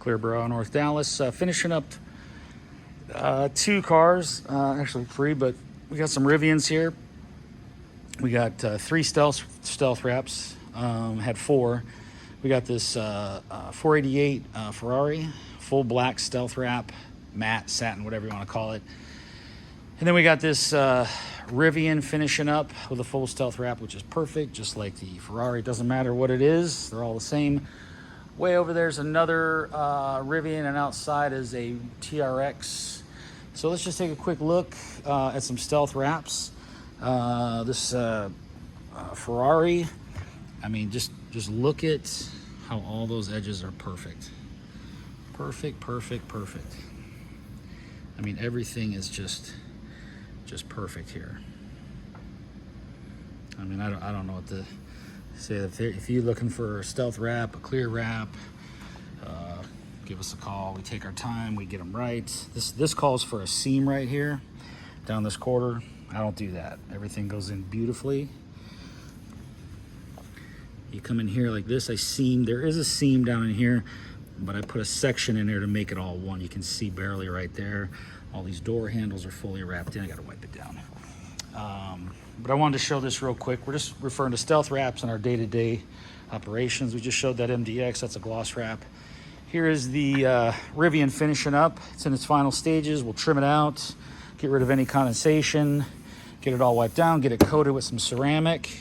Clearborough, North Dallas. Finishing up two cars, actually three, but we got some Rivians here. We got three stealth wraps, had four. We got this 488 Ferrari, full black stealth wrap, matte, satin, whatever you want to call it. And then we got this Rivian finishing up with a full stealth wrap, which is perfect, just like the Ferrari. It doesn't matter what it is, they're all the same. Way over there's another Rivian, and outside is a TRX. So let's just take a quick look at some stealth wraps. This Ferrari, I mean, just look at how all those edges are perfect. Perfect. I mean, everything is just perfect here. I mean, I don't know what to say. If you're looking for a stealth wrap, a clear wrap, give us a call. We take our time, we get them right. This calls for a seam right here down this quarter. I don't do that. Everything goes in beautifully. You come in here like this, there is a seam down in here, but I put a section in there to make it all one. You can see barely right there. All these door handles are fully wrapped in. I gotta wipe it down. But I wanted to show this real quick. We're just referring to stealth wraps in our day-to-day operations. We just showed that MDX, that's a gloss wrap. Here is the Rivian finishing up. It's in its final stages. We'll trim it out, get rid of any condensation, get it all wiped down, get it coated with some ceramic.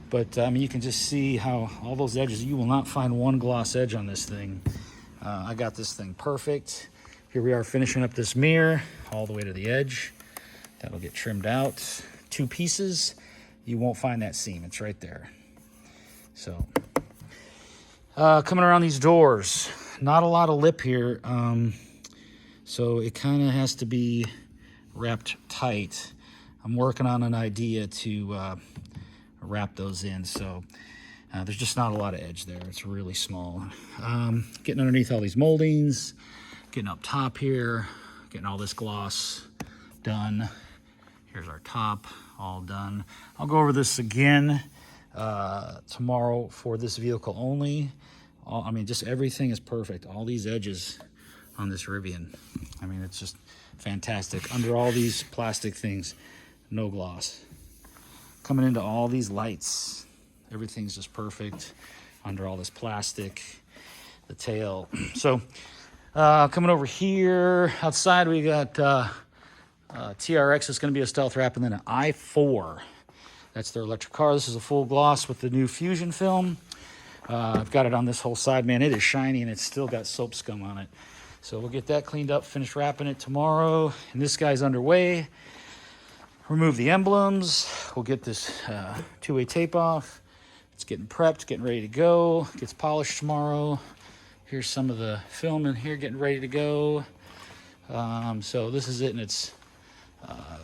But I mean, you can just see how all those edges, you will not find one gloss edge on this thing. I got this thing perfect. Here we are finishing up this mirror all the way to the edge. That'll get trimmed out. Two pieces, you won't find that seam. It's right there. So, coming around these doors, not a lot of lip here. So it kind of has to be wrapped tight. I'm working on an idea to wrap those in. So there's just not a lot of edge there. It's really small. Getting underneath all these moldings, getting up top here, getting all this gloss done. Here's our top, all done. I'll go over this again tomorrow for this vehicle only. I mean, just everything is perfect. All these edges on this Rivian. I mean, it's just fantastic. Under all these plastic things, no gloss. Coming into all these lights, everything's just perfect. Under all this plastic, the tail. So, coming over here, outside we got TRX is going to be a stealth wrap, and then an i4. That's their electric car. This is a full gloss with the new Fusion film. I've got it on this whole side, man. It is shiny, and it's still got soap scum on it. So we'll get that cleaned up, finish wrapping it tomorrow. And this guy's underway. Remove the emblems. We'll get this two-way tape off. It's getting prepped, getting ready to go. Gets polished tomorrow. Here's some of the film in here getting ready to go. So this is it, and it's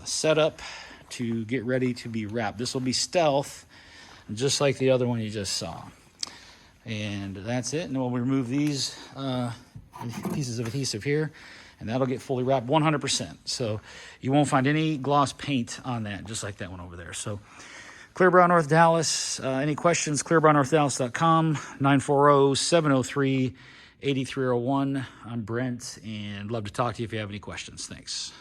set up to get ready to be wrapped. This will be stealth, just like the other one you just saw. And that's it. And we'll remove these pieces of adhesive here, and that'll get fully wrapped 100%. So you won't find any gloss paint on that, just like that one over there. So Clearborough, North Dallas. Any questions, clearboroughnorthdallas.com, 940-703-8301. I'm Brent, and love to talk to you if you have any questions. Thanks.